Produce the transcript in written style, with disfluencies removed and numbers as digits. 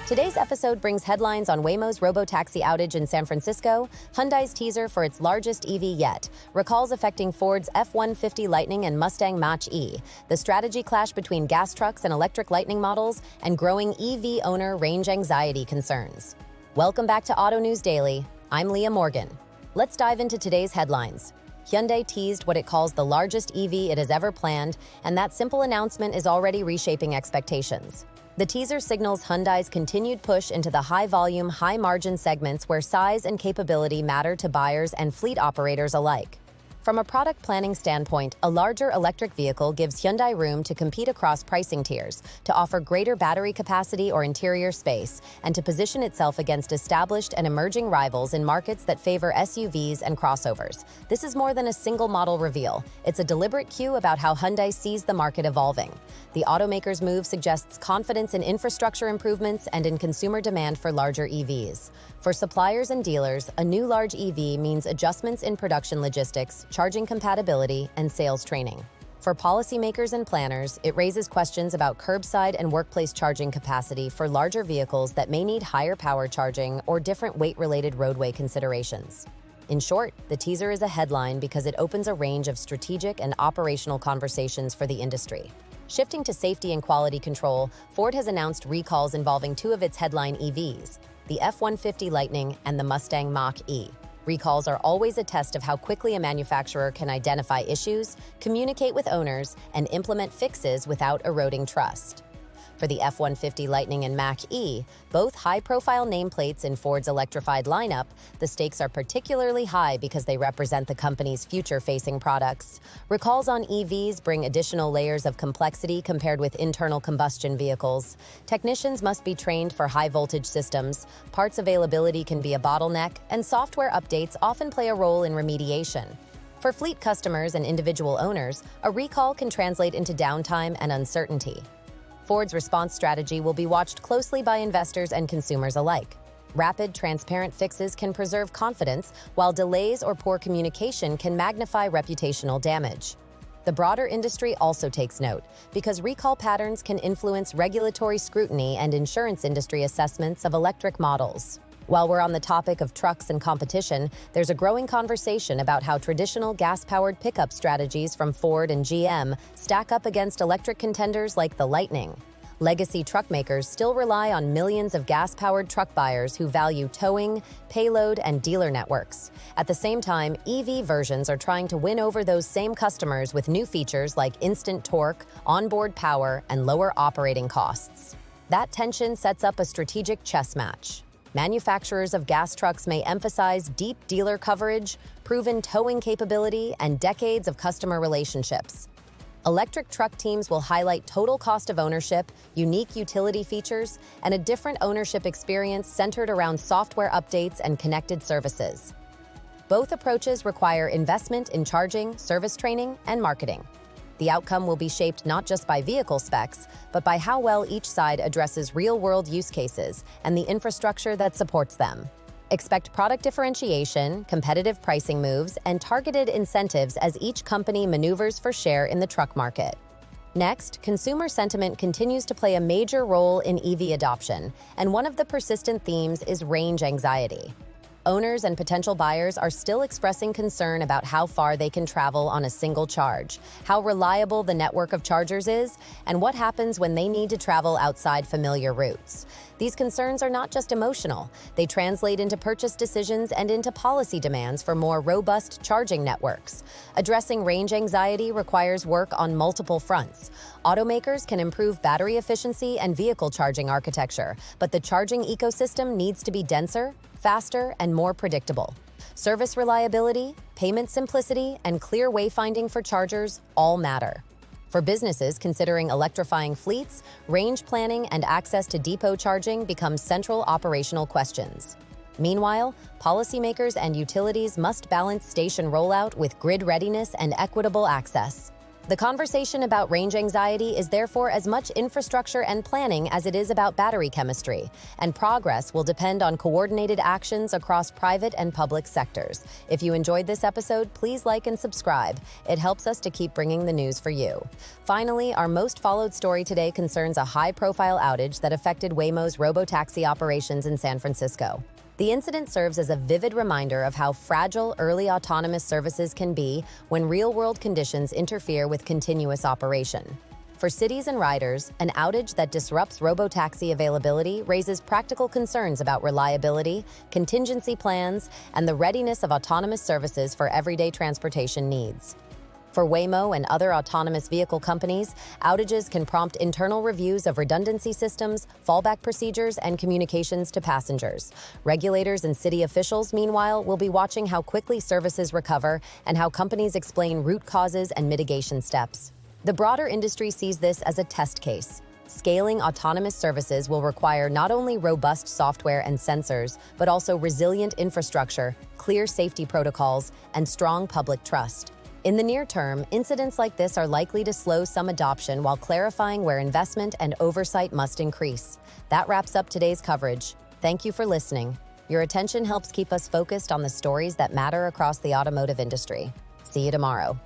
Today's episode brings headlines on Waymo's Robotaxi outage in San Francisco, Hyundai's teaser for its largest EV yet, recalls affecting Ford's F-150 Lightning and Mustang Mach-E, the strategy clash between gas trucks and electric Lightning models, and growing EV owner range anxiety concerns. Welcome back to Autonews Daily. I'm Leah Morgan. Let's dive into today's headlines. Hyundai teased what it calls the largest EV it has ever planned, and that simple announcement is already reshaping expectations. The teaser signals Hyundai's continued push into the high-volume, high-margin segments where size and capability matter to buyers and fleet operators alike. From a product planning standpoint, a larger electric vehicle gives Hyundai room to compete across pricing tiers, to offer greater battery capacity or interior space, and to position itself against established and emerging rivals in markets that favor SUVs and crossovers. This is more than a single model reveal. It's a deliberate cue about how Hyundai sees the market evolving. The automaker's move suggests confidence in infrastructure improvements and in consumer demand for larger EVs. For suppliers and dealers, a new large EV means adjustments in production logistics, charging compatibility, and sales training. For policymakers and planners, it raises questions about curbside and workplace charging capacity for larger vehicles that may need higher power charging or different weight-related roadway considerations. In short, the teaser is a headline because it opens a range of strategic and operational conversations for the industry. Shifting to safety and quality control, Ford has announced recalls involving two of its headline EVs, the F-150 Lightning and the Mustang Mach-E. Recalls are always a test of how quickly a manufacturer can identify issues, communicate with owners, and implement fixes without eroding trust. For the F-150 Lightning and Mach-E, both high-profile nameplates in Ford's electrified lineup, the stakes are particularly high because they represent the company's future-facing products. Recalls on EVs bring additional layers of complexity compared with internal combustion vehicles. Technicians must be trained for high-voltage systems, parts availability can be a bottleneck, and software updates often play a role in remediation. For fleet customers and individual owners, a recall can translate into downtime and uncertainty. Ford's response strategy will be watched closely by investors and consumers alike. Rapid, transparent fixes can preserve confidence, while delays or poor communication can magnify reputational damage. The broader industry also takes note, because recall patterns can influence regulatory scrutiny and insurance industry assessments of electric models. While we're on the topic of trucks and competition, there's a growing conversation about how traditional gas-powered pickup strategies from Ford and GM stack up against electric contenders like the Lightning. Legacy truck makers still rely on millions of gas-powered truck buyers who value towing, payload, and dealer networks. At the same time, EV versions are trying to win over those same customers with new features like instant torque, onboard power, and lower operating costs. That tension sets up a strategic chess match. Manufacturers of gas trucks may emphasize deep dealer coverage, proven towing capability, and decades of customer relationships. Electric truck teams will highlight total cost of ownership, unique utility features, and a different ownership experience centered around software updates and connected services. Both approaches require investment in charging, service training, and marketing. The outcome will be shaped not just by vehicle specs, but by how well each side addresses real-world use cases and the infrastructure that supports them. Expect product differentiation, competitive pricing moves, and targeted incentives as each company maneuvers for share in the truck market. Next, consumer sentiment continues to play a major role in EV adoption, and one of the persistent themes is range anxiety. Owners and potential buyers are still expressing concern about how far they can travel on a single charge, how reliable the network of chargers is, and what happens when they need to travel outside familiar routes. These concerns are not just emotional. They translate into purchase decisions and into policy demands for more robust charging networks. Addressing range anxiety requires work on multiple fronts. Automakers can improve battery efficiency and vehicle charging architecture, but the charging ecosystem needs to be denser, faster, and more predictable. Service reliability, payment simplicity, and clear wayfinding for chargers all matter. For businesses considering electrifying fleets, range planning and access to depot charging become central operational questions. Meanwhile, policymakers and utilities must balance station rollout with grid readiness and equitable access. The conversation about range anxiety is therefore as much infrastructure and planning as it is about battery chemistry, and progress will depend on coordinated actions across private and public sectors. If you enjoyed this episode, please like and subscribe. It helps us to keep bringing the news for you. Finally, our most followed story today concerns a high-profile outage that affected Waymo's Robotaxi operations in San Francisco. The incident serves as a vivid reminder of how fragile early autonomous services can be when real-world conditions interfere with continuous operation. For cities and riders, an outage that disrupts robotaxi availability raises practical concerns about reliability, contingency plans, and the readiness of autonomous services for everyday transportation needs. For Waymo and other autonomous vehicle companies, outages can prompt internal reviews of redundancy systems, fallback procedures, and communications to passengers. Regulators and city officials, meanwhile, will be watching how quickly services recover and how companies explain root causes and mitigation steps. The broader industry sees this as a test case. Scaling autonomous services will require not only robust software and sensors, but also resilient infrastructure, clear safety protocols, and strong public trust. In the near term, incidents like this are likely to slow some adoption while clarifying where investment and oversight must increase. That wraps up today's coverage. Thank you for listening. Your attention helps keep us focused on the stories that matter across the automotive industry. See you tomorrow.